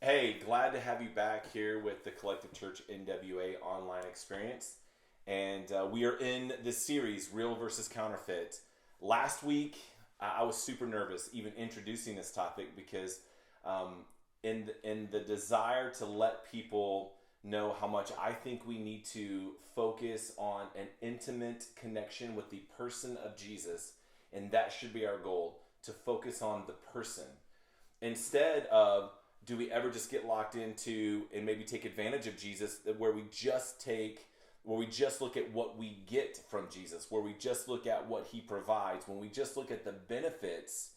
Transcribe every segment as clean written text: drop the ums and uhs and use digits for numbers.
Hey, glad to have you back here with the Collective Church NWA online experience. And we are in this series, Real versus Counterfeit. Last week, I was super nervous even introducing this topic because in the desire to let people know how much I think we need to focus on an intimate connection with the person of Jesus, and that should be our goal, to focus on the person. Instead of do we ever just get locked into and maybe take advantage of Jesus, where we just look at what we get from Jesus, where we just look at what he provides, when we just look at the benefits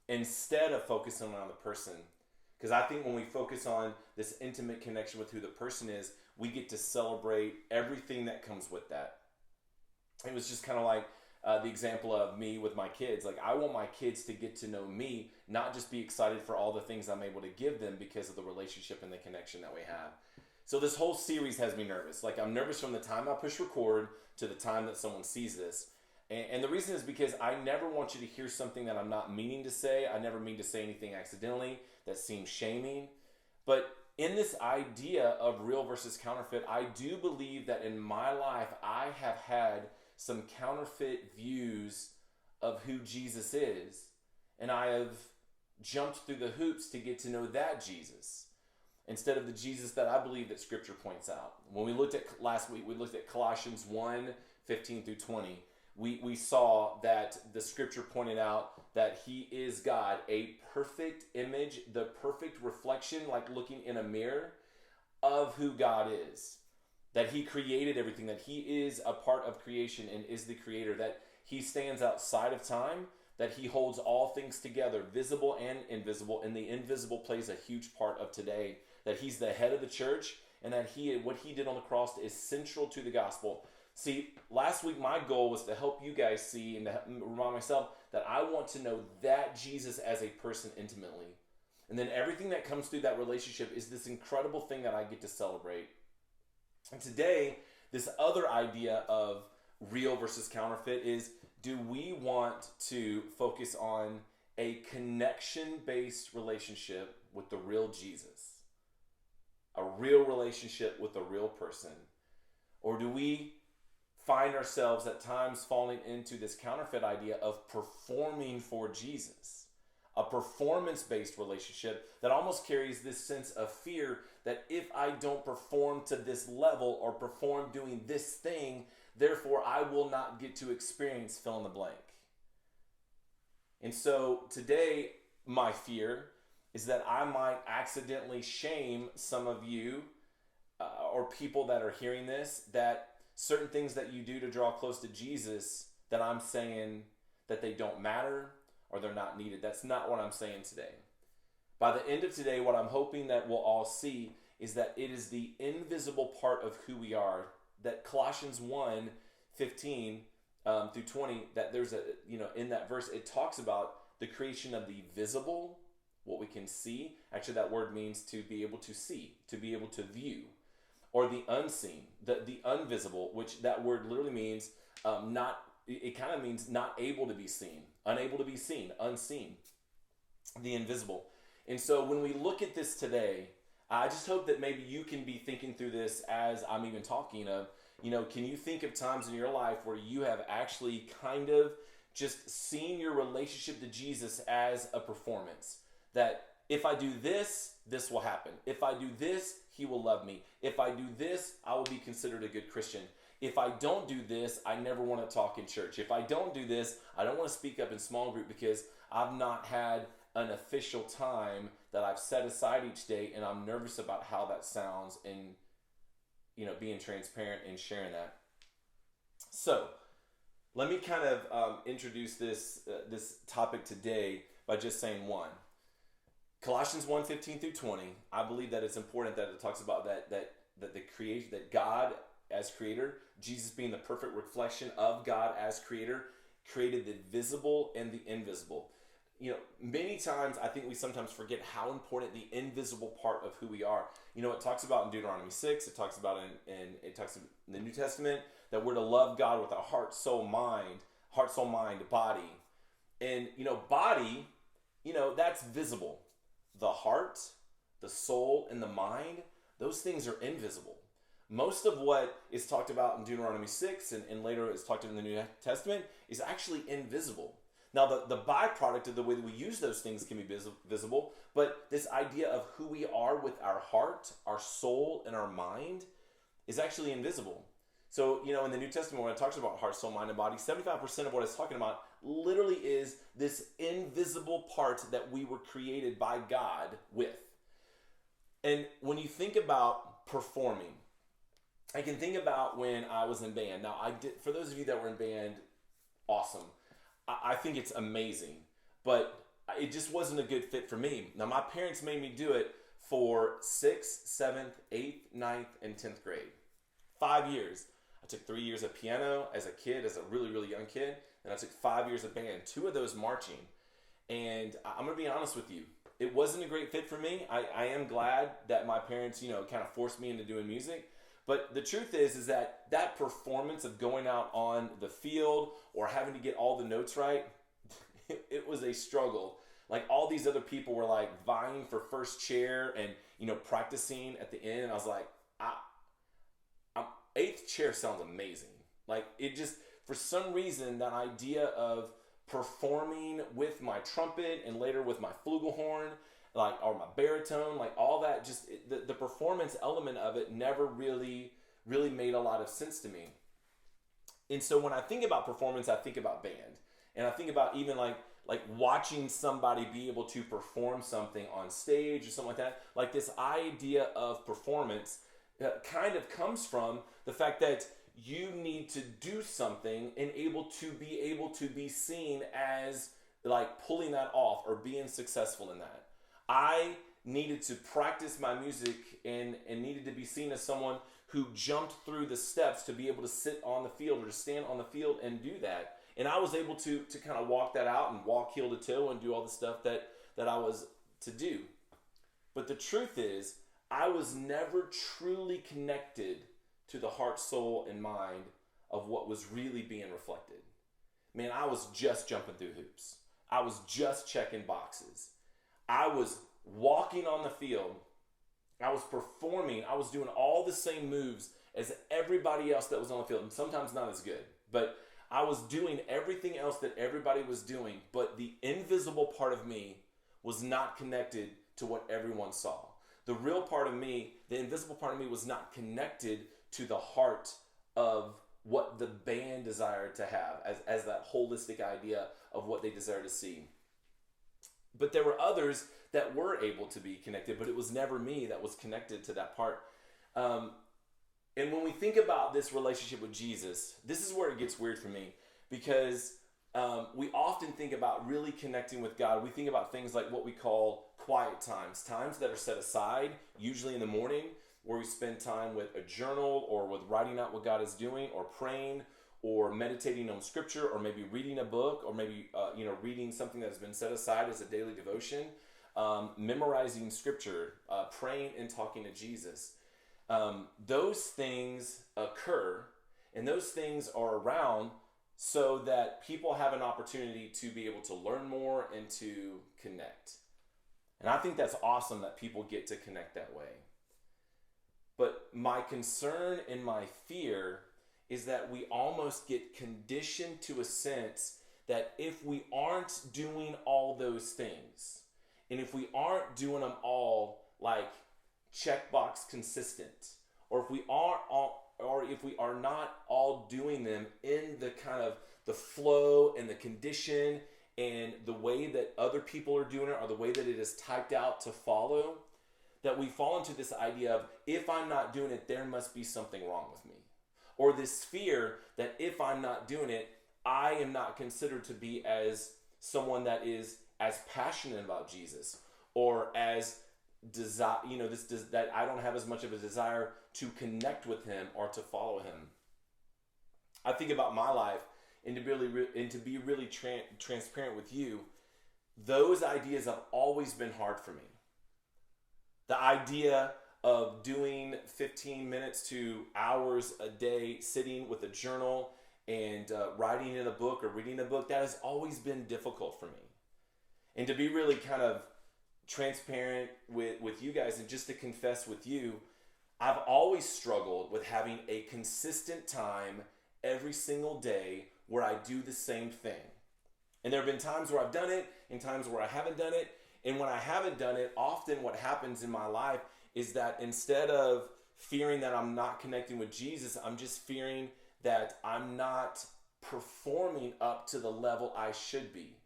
instead of focusing on the person. Because I think when we focus on this intimate connection with who the person is, we get to celebrate everything that comes with that. It was just kind of like the example of me with my kids. Like, I want my kids to get to know me, not just be excited for all the things I'm able to give them because of the relationship and the connection that we have. So this whole series has me nervous. Like, I'm nervous from the time I push record to the time that someone sees this. And the reason is because I never want you to hear something that I'm not meaning to say. I never mean to say anything accidentally that seems shaming. But in this idea of real versus counterfeit, I do believe that in my life, I have had some counterfeit views of who Jesus is. And I have jumped through the hoops to get to know that Jesus, instead of the Jesus that I believe that Scripture points out. When we looked at last week, we looked at Colossians 1:15 through 20. We saw that the Scripture pointed out that he is God, a perfect image, the perfect reflection, like looking in a mirror of who God is. That he created everything, that he is a part of creation and is the creator, that he stands outside of time, that he holds all things together, visible and invisible, and the invisible plays a huge part of today, that he's the head of the church, and that what he did on the cross is central to the gospel. See, last week my goal was to help you guys see and to remind myself that I want to know that Jesus as a person intimately. And then everything that comes through that relationship is this incredible thing that I get to celebrate. And today, this other idea of real versus counterfeit is, do we want to focus on a connection-based relationship with the real Jesus? A real relationship with a real person? Or do we find ourselves at times falling into this counterfeit idea of performing for Jesus? A performance-based relationship that almost carries this sense of fear that if I don't perform to this level or perform doing this thing, therefore I will not get to experience fill in the blank. And so today, my fear is that I might accidentally shame some of you or people that are hearing this, that certain things that you do to draw close to Jesus, that I'm saying that they don't matter or they're not needed. That's not what I'm saying today. By the end of today, what I'm hoping that we'll all see is that it is the invisible part of who we are, that Colossians 1:15 through 20, that there's in that verse, it talks about the creation of the visible, what we can see. Actually, that word means to be able to see, to be able to view, or the unseen, the invisible, which that word literally means it kind of means not able to be seen, unable to be seen, unseen, the invisible. And so when we look at this today, I just hope that maybe you can be thinking through this as I'm even talking of, can you think of times in your life where you have actually kind of just seen your relationship to Jesus as a performance? That if I do this, this will happen. If I do this, he will love me. If I do this, I will be considered a good Christian. If I don't do this, I never want to talk in church. If I don't do this, I don't want to speak up in small group because I've not had an official time that I've set aside each day, and I'm nervous about how that sounds, and being transparent and sharing that. So let me kind of introduce this topic today by just saying one. Colossians 1:15 through 20. I believe that it's important that it talks about that the creation, that God as creator, Jesus being the perfect reflection of God as creator, created the visible and the invisible. Many times I think we sometimes forget how important the invisible part of who we are. It talks about in Deuteronomy 6, it talks about it talks in the New Testament that we're to love God with our heart, soul, mind, body. And body, that's visible. The heart, the soul, and the mind, those things are invisible. Most of what is talked about in Deuteronomy 6 and later is talked in the New Testament is actually invisible. Now, the byproduct of the way that we use those things can be visible, but this idea of who we are with our heart, our soul, and our mind is actually invisible. So, in the New Testament, when it talks about heart, soul, mind, and body, 75% of what it's talking about literally is this invisible part that we were created by God with. And when you think about performing, I can think about when I was in band. Now, for those of you that were in band, awesome. I think it's amazing, but it just wasn't a good fit for me. Now, my parents made me do it for 6th, 7th, 8th, 9th, and 10th grade. 5 years. I took 3 years of piano as a kid, as a really, really young kid. And I took 5 years of band, 2 of those marching. And I'm going to be honest with you. It wasn't a great fit for me. I am glad that my parents, kind of forced me into doing music. But the truth is that performance of going out on the field or having to get all the notes right, it was a struggle. Like all these other people were like vying for first chair and, practicing at the end. And I was like, eighth chair sounds amazing. Like it just, for some reason, that idea of performing with my trumpet and later with my flugelhorn, or my baritone, all that, just the performance element of it never really made a lot of sense to me. And so when I think about performance, I think about band. And I think about even like watching somebody be able to perform something on stage or something like that. Like this idea of performance kind of comes from the fact that you need to do something and able to be seen as pulling that off or being successful in that. I needed to practice my music and needed to be seen as someone who jumped through the steps to be able to sit on the field or to stand on the field and do that. And I was able to kind of walk that out and walk heel to toe and do all the stuff that I was to do. But the truth is, I was never truly connected to the heart, soul, and mind of what was really being reflected. Man, I was just jumping through hoops. I was just checking boxes. I was walking on the field. I was performing. I was doing all the same moves as everybody else that was on the field, and sometimes not as good. But I was doing everything else that everybody was doing, but the invisible part of me was not connected to what everyone saw. The real part of me, the invisible part of me, was not connected to the heart of what the band desired to have as that holistic idea of what they desire to see. But there were others that were able to be connected, but it was never me that was connected to that part. And when we think about this relationship with Jesus, this is where it gets weird for me, because we often think about really connecting with God. We think about things like what we call quiet times that are set aside, usually in the morning, where we spend time with a journal or with writing out what God is doing or praying or meditating on scripture or maybe reading a book or maybe reading something that has been set aside as a daily devotion, memorizing scripture, praying and talking to Jesus. Those things occur and those things are around so that people have an opportunity to be able to learn more and to connect. And I think that's awesome that people get to connect that way. But my concern and my fear is that we almost get conditioned to a sense that if we aren't doing all those things, and if we aren't doing them all checkbox consistent, or if we are not all doing them in the kind of the flow and the condition and the way that other people are doing it or the way that it is typed out to follow, that we fall into this idea of, if I'm not doing it, there must be something wrong with me. Or this fear that if I'm not doing it, I am not considered to be as someone that is as passionate about Jesus, or as that I don't have as much of a desire to connect with him or to follow him. I think about my life, and to be really transparent with you, those ideas have always been hard for me. The idea of doing 15 minutes to hours a day sitting with a journal and writing in a book or reading a book, that has always been difficult for me. And to be really kind of transparent with you guys and just to confess with you, I've always struggled with having a consistent time every single day where I do the same thing. And there have been times where I've done it and times where I haven't done it. And when I haven't done it, often what happens in my life is that instead of fearing that I'm not connecting with Jesus, I'm just fearing that I'm not performing up to the level I should be.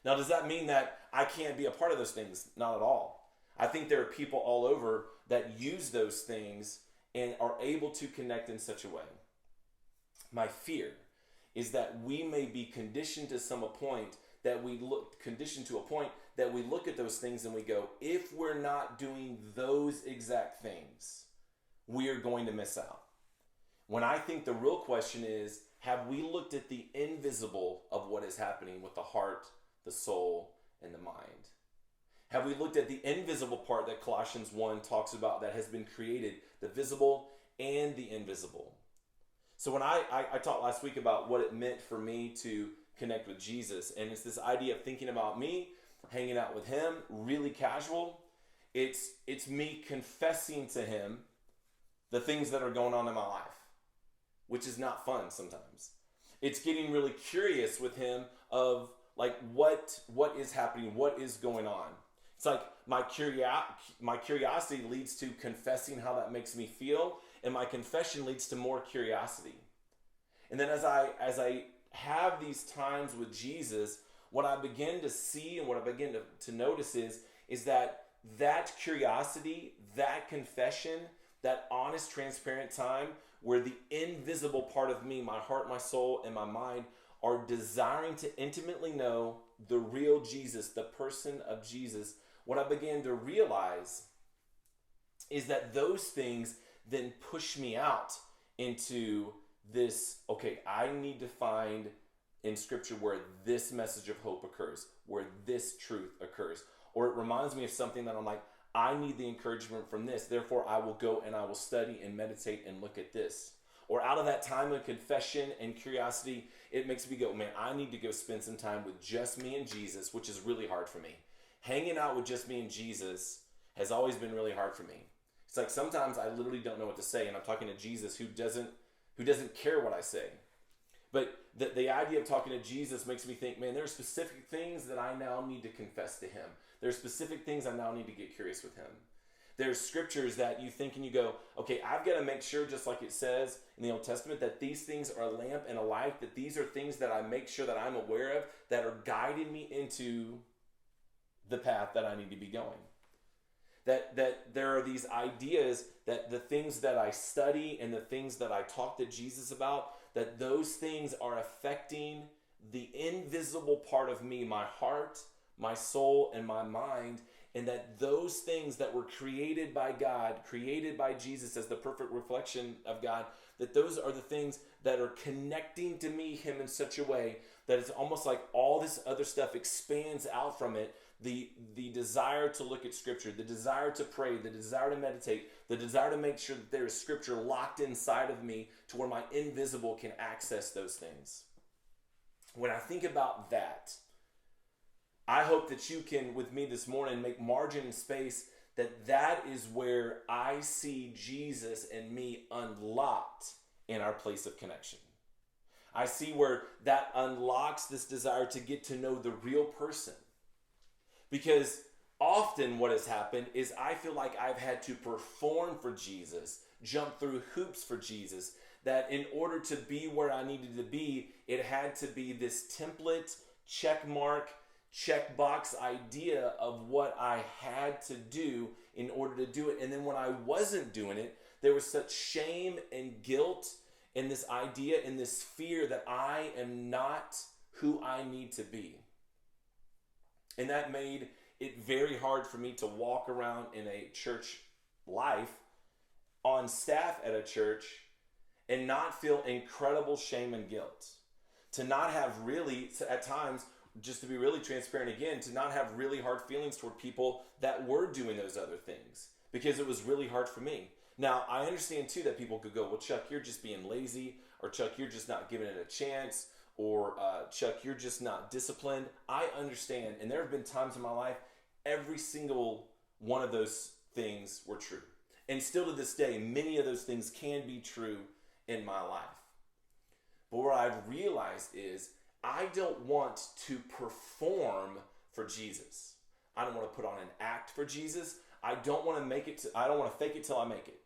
Now, does that mean that I can't be a part of those things? Not at all. I think there are people all over that use those things and are able to connect in such a way. My fear is that we may be conditioned to a point that we look at those things and we go, if we're not doing those exact things, we are going to miss out. When I think the real question is, have we looked at the invisible of what is happening with the heart, the soul, and the mind? Have we looked at the invisible part that Colossians 1 talks about that has been created, the visible and the invisible? So when I talked last week about what it meant for me to connect with Jesus, and it's this idea of thinking about me, hanging out with him, really casual. It's me confessing to him the things that are going on in my life, which is not fun sometimes. It's getting really curious with him of like what is happening, what is going on. It's like my curiosity leads to confessing how that makes me feel, and my confession leads to more curiosity. And then as I have these times with Jesus, what I begin to see and what I begin to notice is that curiosity, that confession, that honest, transparent time where the invisible part of me, my heart, my soul, and my mind are desiring to intimately know the real Jesus, the person of Jesus. What I began to realize is that those things then push me out into this, okay, I need to find in Scripture where this message of hope occurs, where this truth occurs. Or it reminds me of something that I'm like, I need the encouragement from this. Therefore, I will go and I will study and meditate and look at this. Or out of that time of confession and curiosity, it makes me go, man, I need to go spend some time with just me and Jesus, which is really hard for me. Hanging out with just me and Jesus has always been really hard for me. It's like sometimes I literally don't know what to say, and I'm talking to Jesus who doesn't care what I say. But the idea of talking to Jesus makes me think, man, there are specific things that I now need to confess to him. There are specific things I now need to get curious with him. There's scriptures that you think and you go, okay, I've got to make sure, just like it says in the Old Testament, that these things are a lamp and a light, that these are things that I make sure that I'm aware of, that are guiding me into the path that I need to be going. That there are these ideas that the things that I study and the things that I talk to Jesus about, that those things are affecting the invisible part of me, my heart, my soul, and my mind, and that those things that were created by God, created by Jesus as the perfect reflection of God, that those are the things that are connecting to me, him, in such a way that it's almost like all this other stuff expands out from it. The desire to look at Scripture, the desire to pray, the desire to meditate, the desire to make sure that there is Scripture locked inside of me to where my invisible can access those things. When I think about that, I hope that you can, with me this morning, make margin and space that is where I see Jesus and me unlocked in our place of connection. I see where that unlocks this desire to get to know the real person. Because often what has happened is I feel like I've had to perform for Jesus, jump through hoops for Jesus, that in order to be where I needed to be, it had to be this template, check mark, checkbox idea of what I had to do in order to do it. And then when I wasn't doing it, there was such shame and guilt and this idea and this fear that I am not who I need to be. And that made it very hard for me to walk around in a church life, on staff at a church, and not feel incredible shame and guilt. To not have really, at times, just to be really transparent again, to not have really hard feelings toward people that were doing those other things, because it was really hard for me. Now, I understand too that people could go, well, Chuck, you're just being lazy, or Chuck, you're just not giving it a chance, or Chuck, you're just not disciplined. I understand, and there have been times in my life, every single one of those things were true. And still to this day, many of those things can be true in my life. But what I've realized is I don't want to perform for Jesus. I don't want to put on an act for Jesus. I don't want to fake it till I make it.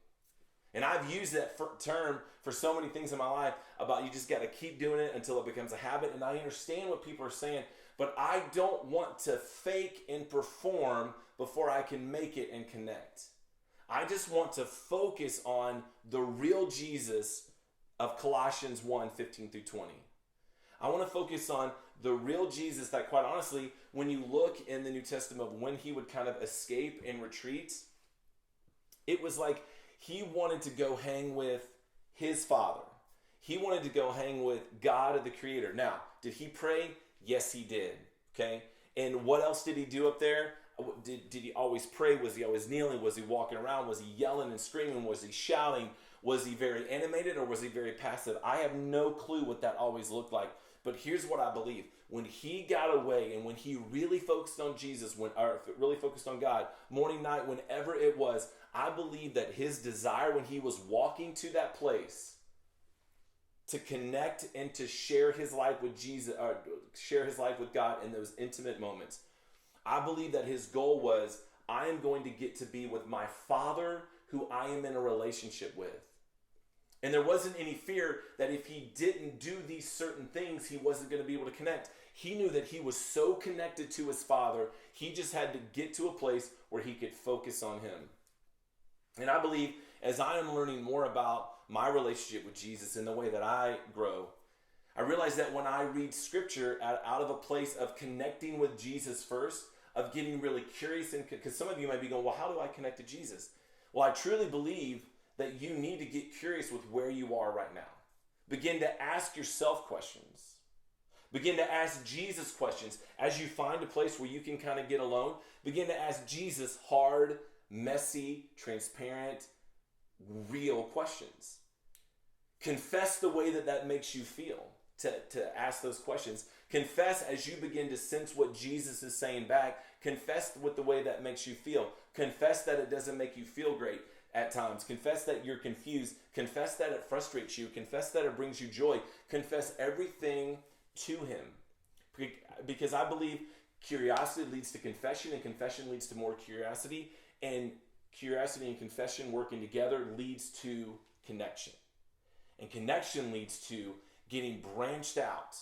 And I've used that term for so many things in my life about you just got to keep doing it until it becomes a habit. And I understand what people are saying, but I don't want to fake and perform before I can make it and connect. I just want to focus on the real Jesus of Colossians 1:15 through 20. I want to focus on the real Jesus that, quite honestly, when you look in the New Testament, when he would kind of escape and retreat, it was like he wanted to go hang with his Father. He wanted to go hang with God, the Creator. Now, did he pray? Yes, he did. Okay? And what else did he do up there? Did he always pray? Was he always kneeling? Was he walking around? Was he yelling and screaming? Was he shouting? Was he very animated or was he very passive? I have no clue what that always looked like. But here's what I believe. When he got away and when he really focused on Jesus, or really focused on God, morning, night, whenever it was, I believe that his desire when he was walking to that place to connect and to share his life with Jesus, or share his life with God in those intimate moments, I believe that his goal was, I am going to get to be with my Father who I am in a relationship with. And there wasn't any fear that if he didn't do these certain things, he wasn't going to be able to connect. He knew that he was so connected to his Father, he just had to get to a place where he could focus on him. And I believe as I am learning more about my relationship with Jesus and the way that I grow, I realize that when I read scripture out of a place of connecting with Jesus first, of getting really curious, and because some of you might be going, well, how do I connect to Jesus? Well, I truly believe that you need to get curious with where you are right now. Begin to ask yourself questions. Begin to ask Jesus questions. As you find a place where you can kind of get alone, begin to ask Jesus hard, messy, transparent, real questions. Confess the way that makes you feel to ask those questions. Confess as you begin to sense what Jesus is saying back. Confess with the way that makes you feel. Confess that it doesn't make you feel great at times. Confess that you're confused. Confess that it frustrates you. Confess that it brings you joy. Confess everything to him. Because I believe curiosity leads to confession, and confession leads to more curiosity, and curiosity and confession working together leads to connection. And connection leads to getting branched out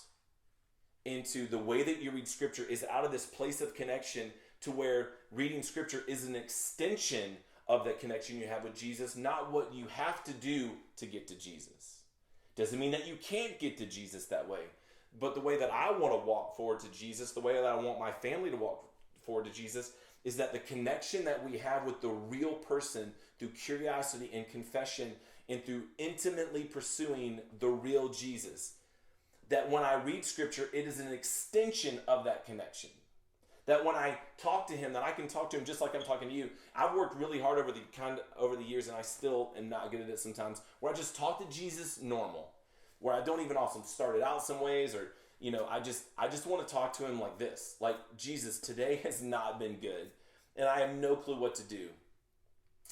into the way that you read scripture is out of this place of connection to where reading scripture is an extension of that connection you have with Jesus, not what you have to do to get to Jesus. Doesn't mean that you can't get to Jesus that way, but the way that I want to walk forward to Jesus, the way that I want my family to walk forward to Jesus, is that the connection that we have with the real person through curiosity and confession and through intimately pursuing the real Jesus, that when I read scripture, it is an extension of that connection. That when I talk to him, that I can talk to him just like I'm talking to you. I've worked really hard over the years, and I still am not good at it sometimes, where I just talk to Jesus normal, where I don't even often start it out some ways, or I just want to talk to him like this, like, Jesus, today has not been good, and I have no clue what to do.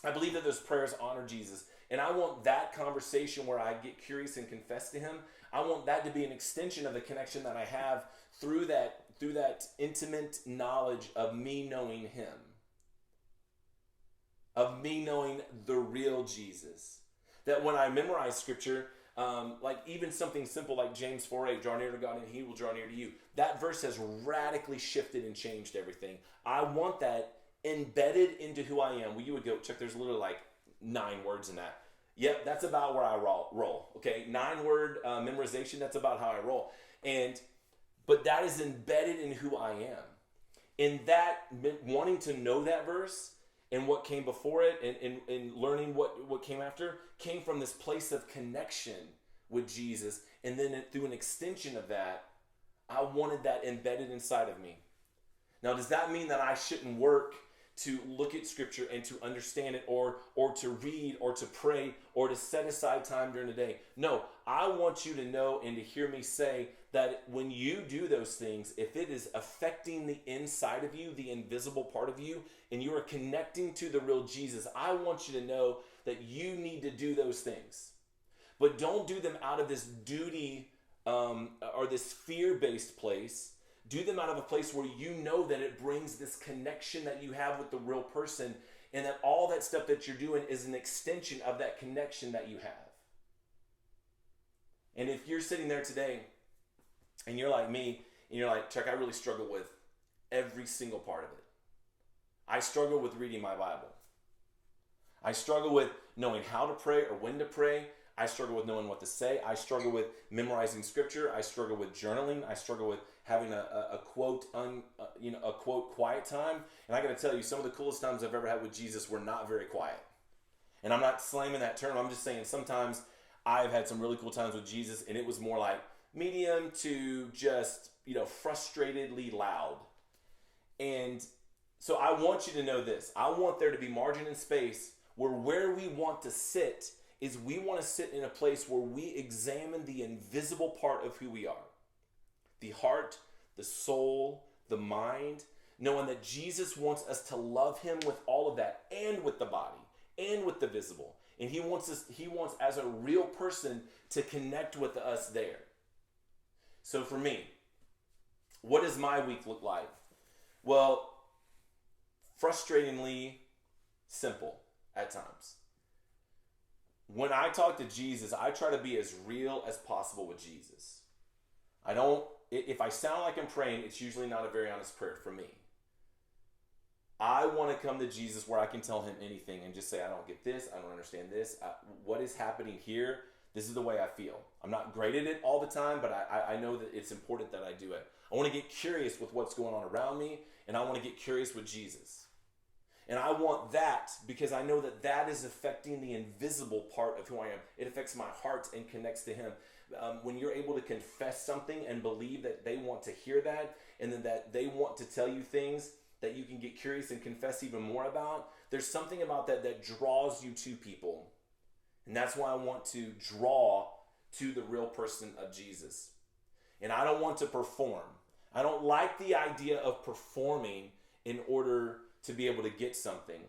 I believe that those prayers honor Jesus, and I want that conversation where I get curious and confess to him. I want that to be an extension of the connection that I have through that intimate knowledge of me knowing him, of me knowing the real Jesus. That when I memorize scripture, like even something simple like James 4:8, draw near to God and he will draw near to you. That verse has radically shifted and changed everything. I want that embedded into who I am. Well, you would go, Chuck, there's literally like 9 words in that. Yep, that's about where I roll. Okay, 9-word memorization, that's about how I roll. But that is embedded in who I am. In that, wanting to know that verse and what came before it and learning what came after, came from this place of connection with Jesus. And then through an extension of that, I wanted that embedded inside of me. Now, does that mean that I shouldn't work to look at scripture and to understand it, or to read, or to pray, or to set aside time during the day. No, I want you to know and to hear me say that when you do those things, if it is affecting the inside of you, the invisible part of you, and you are connecting to the real Jesus, I want you to know that you need to do those things. But don't do them out of this duty or this fear-based place. Do them out of a place where you know that it brings this connection that you have with the real person, and that all that stuff that you're doing is an extension of that connection that you have. And if you're sitting there today and you're like me, and you're like, Chuck, I really struggle with every single part of it. I struggle with reading my Bible. I struggle with knowing how to pray or when to pray. I struggle with knowing what to say. I struggle with memorizing scripture. I struggle with journaling. I struggle with having a quote quiet time. And I got to tell you, some of the coolest times I've ever had with Jesus were not very quiet. And I'm not slamming that term. I'm just saying sometimes I've had some really cool times with Jesus, and it was more like medium to just, frustratedly loud. And so I want you to know this. I want there to be margin and space where we want to sit is we want to sit in a place where we examine the invisible part of who we are. The heart, the soul, the mind, knowing that Jesus wants us to love him with all of that, and with the body, and with the visible. And he wants as a real person to connect with us there. So for me, what does my week look like? Well, frustratingly simple at times. When I talk to Jesus, I try to be as real as possible with Jesus. If I sound like I'm praying, it's usually not a very honest prayer for me. I want to come to Jesus where I can tell him anything and just say, I don't get this, I don't understand this, what is happening here, this is the way I feel. I'm not great at it all the time, but I know that it's important that I do it. I want to get curious with what's going on around me, and I want to get curious with Jesus. And I want that because I know that that is affecting the invisible part of who I am. It affects my heart and connects to him. When you're able to confess something and believe that they want to hear that, and then that they want to tell you things that you can get curious and confess even more about, there's something about that draws you to people. And that's why I want to draw to the real person of Jesus. And I don't want to perform. I don't like the idea of performing in order to be able to get something.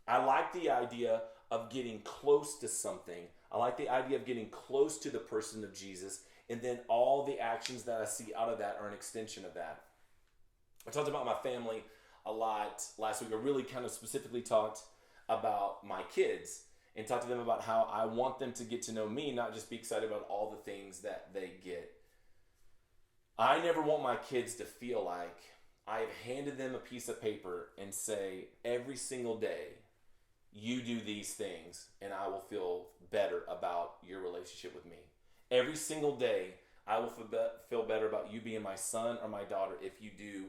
I like the idea of getting close to something. I like the idea of getting close to the person of Jesus, and then all the actions that I see out of that are an extension of that. I talked about my family a lot last week. I really kind of specifically talked about my kids and talked to them about how I want them to get to know me, not just be excited about all the things that they get. I never want my kids to feel like I've handed them a piece of paper and say, every single day, you do these things and I will feel better about your relationship with me. Every single day, I will feel better about you being my son or my daughter if you do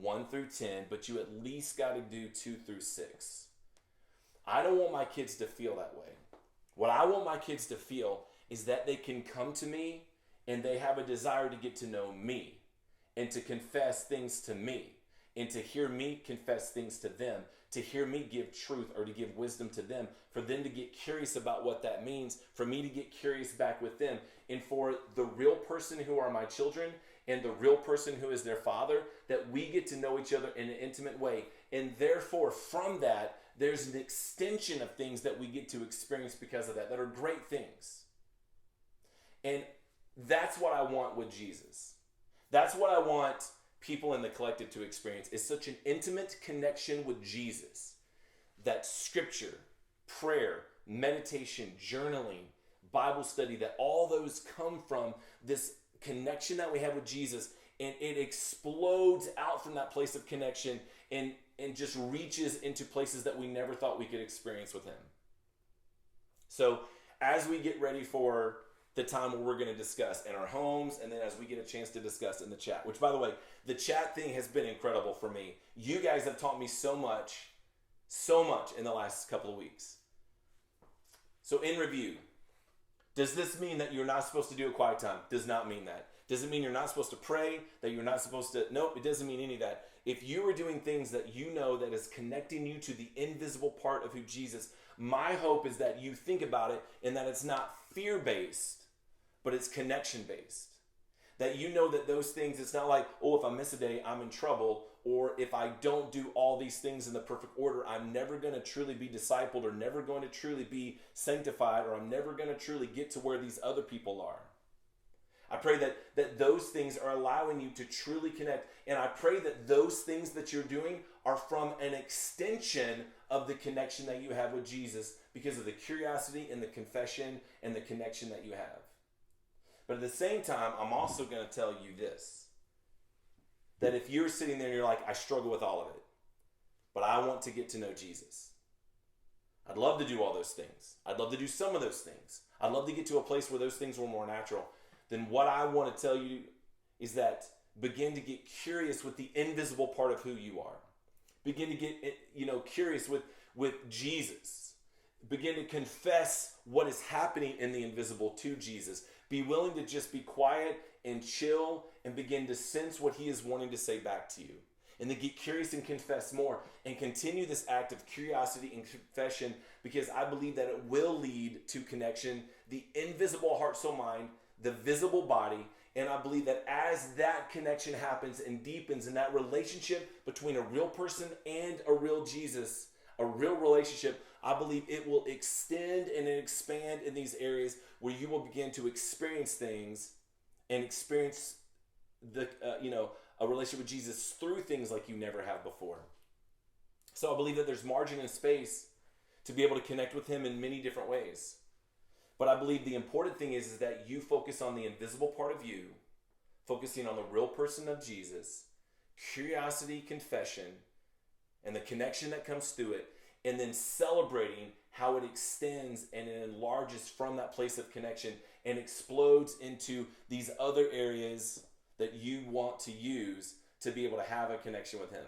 1 through 10, but you at least got to do 2 through 6. I don't want my kids to feel that way. What I want my kids to feel is that they can come to me and they have a desire to get to know me and to confess things to me and to hear me confess things to them, to hear me give truth or to give wisdom to them, for them to get curious about what that means, for me to get curious back with them, and for the real person who are my children and the real person who is their father, that we get to know each other in an intimate way. And therefore, from that, there's an extension of things that we get to experience because of that are great things. And that's what I want with Jesus. That's what I want people in the collective to experience, is such an intimate connection with Jesus that scripture, prayer, meditation, journaling, Bible study, that all those come from this connection that we have with Jesus, and it explodes out from that place of connection and just reaches into places that we never thought we could experience with him. So as we get ready for the time where we're going to discuss in our homes, and then as we get a chance to discuss in the chat, which, by the way, the chat thing has been incredible for me. You guys have taught me so much in the last couple of weeks. So in review, does this mean that you're not supposed to do a quiet time? Does not mean that. Doesn't mean you're not supposed to pray, that you're not supposed to, nope, it doesn't mean any of that. If you are doing things that you know that is connecting you to the invisible part of who Jesus, my hope is that you think about it and that it's not fear-based, but it's connection-based. That you know that those things, it's not like, oh, if I miss a day, I'm in trouble, or if I don't do all these things in the perfect order, I'm never going to truly be discipled, or never going to truly be sanctified, or I'm never going to truly get to where these other people are. I pray that those things are allowing you to truly connect, and I pray that those things that you're doing are from an extension of the connection that you have with Jesus because of the curiosity and the confession and the connection that you have. But at the same time, I'm also going to tell you this, that if you're sitting there and you're like, I struggle with all of it, but I want to get to know Jesus. I'd love to do all those things. I'd love to do some of those things. I'd love to get to a place where those things were more natural. Then what I want to tell you is that begin to get curious with the invisible part of who you are. Begin to get, curious with Jesus. Begin to confess what is happening in the invisible to Jesus. Be willing to just be quiet and chill and begin to sense what he is wanting to say back to you. And then get curious and confess more and continue this act of curiosity and confession, because I believe that it will lead to connection, the invisible heart, soul, mind, the visible body. And I believe that as that connection happens and deepens in that relationship between a real person and a real Jesus, a real relationship, I believe it will extend and expand in these areas where you will begin to experience things and experience a relationship with Jesus through things like you never have before. So I believe that there's margin and space to be able to connect with him in many different ways. But I believe the important thing is that you focus on the invisible part of you, focusing on the real person of Jesus, curiosity, confession, and the connection that comes through it, and then celebrating how it extends and it enlarges from that place of connection and explodes into these other areas that you want to use to be able to have a connection with him.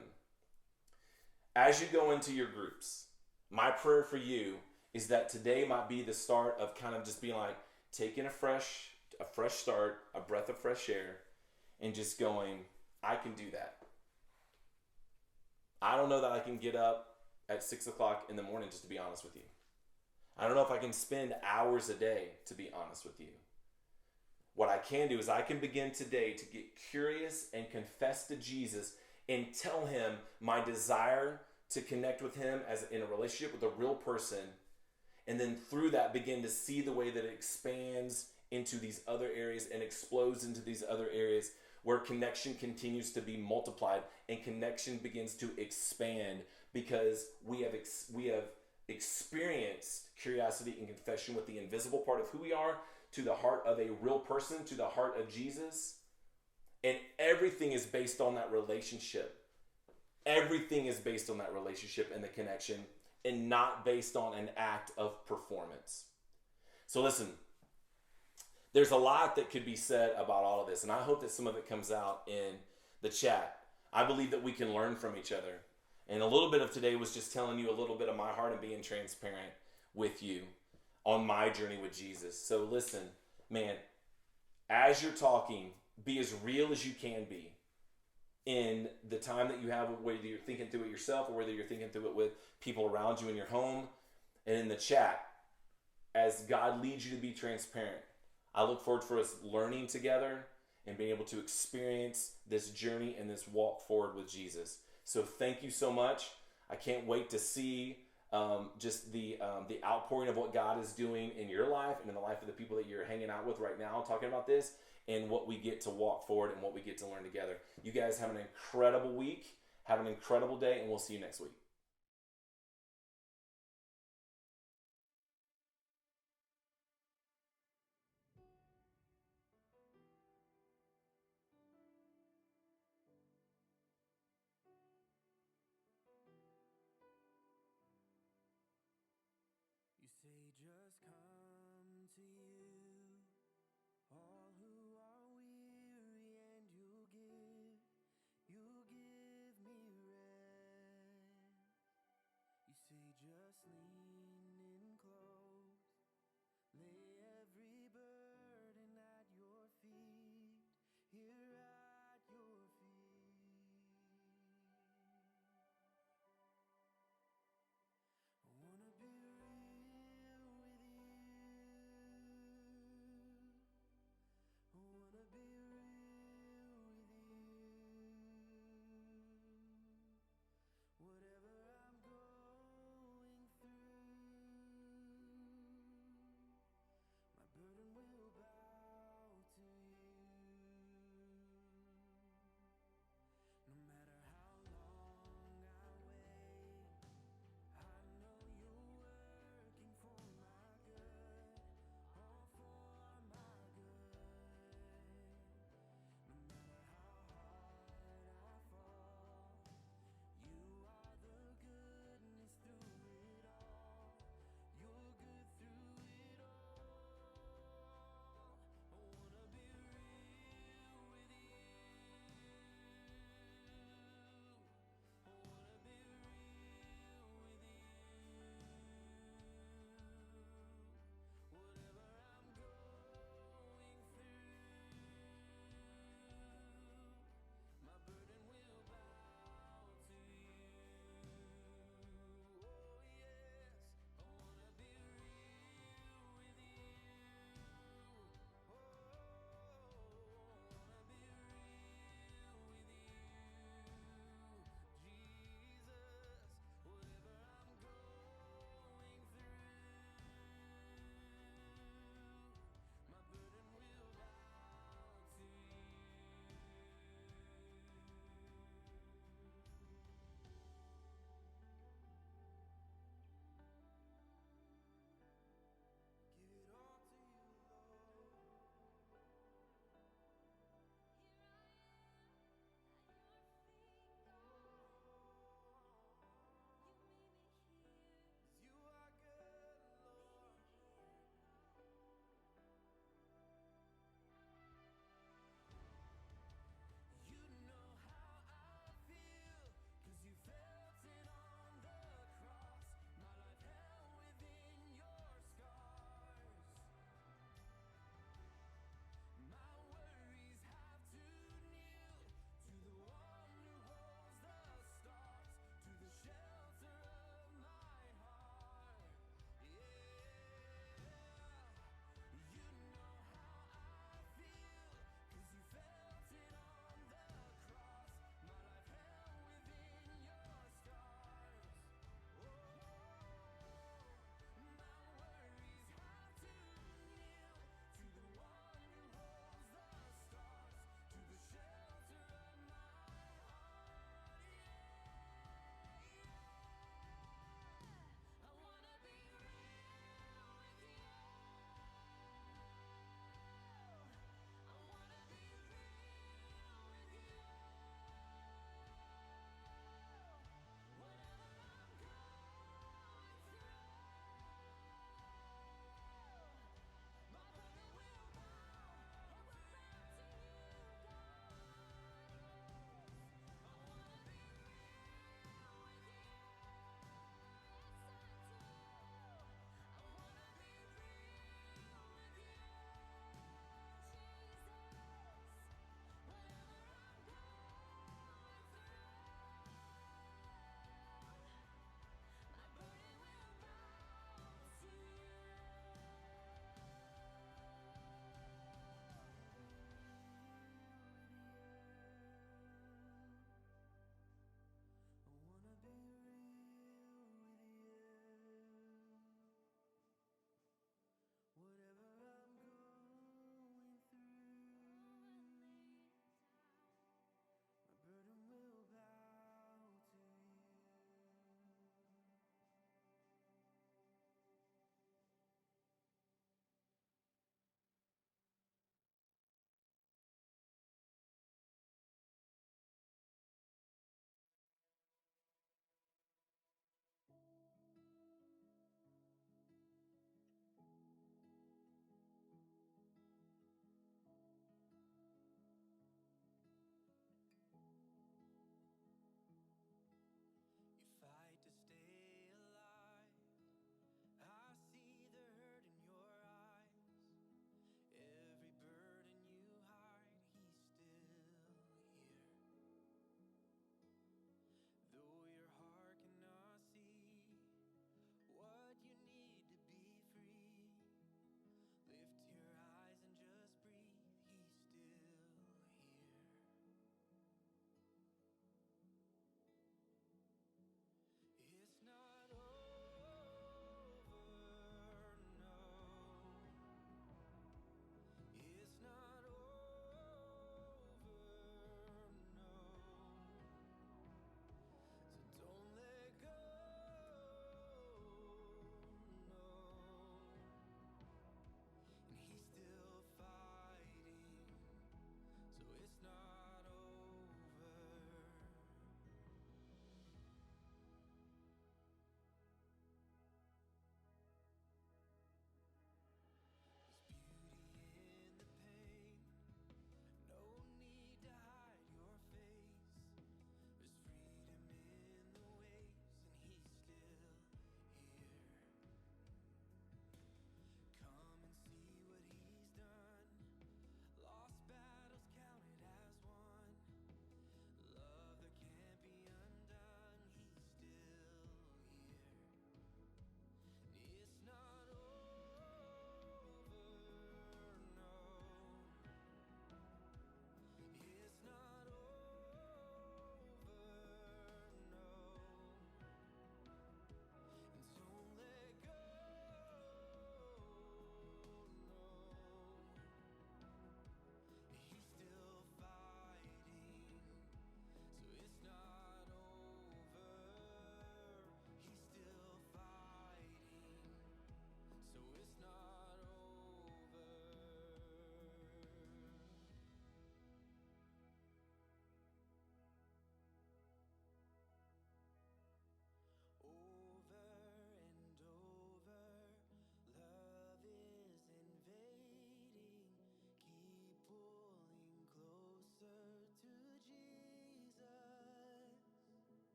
As you go into your groups, my prayer for you is that today might be the start of kind of just being like taking a fresh start, a breath of fresh air, and just going, I can do that. I don't know that I can get up at 6 o'clock in the morning, just to be honest with you. I don't know if I can spend hours a day, to be honest with you. What I can do is I can begin today to get curious and confess to Jesus and tell him my desire to connect with him as in a relationship with a real person, and then through that begin to see the way that it expands into these other areas and explodes into these other areas where connection continues to be multiplied and connection begins to expand because we have experienced curiosity and confession with the invisible part of who we are to the heart of a real person, to the heart of Jesus. And everything is based on that relationship. Everything is based on that relationship and the connection, and not based on an act of performance. So listen, there's a lot that could be said about all of this, and I hope that some of it comes out in the chat. I believe that we can learn from each other. And a little bit of today was just telling you a little bit of my heart and being transparent with you on my journey with Jesus. So listen, man, as you're talking, be as real as you can be in the time that you have, whether you're thinking through it yourself or whether you're thinking through it with people around you in your home and in the chat. As God leads you to be transparent, I look forward for us learning together and being able to experience this journey and this walk forward with Jesus. So thank you so much. I can't wait to see just the outpouring of what God is doing in your life and in the life of the people that you're hanging out with right now talking about this, and what we get to walk forward and what we get to learn together. You guys have an incredible week. Have an incredible day, and we'll see you next week.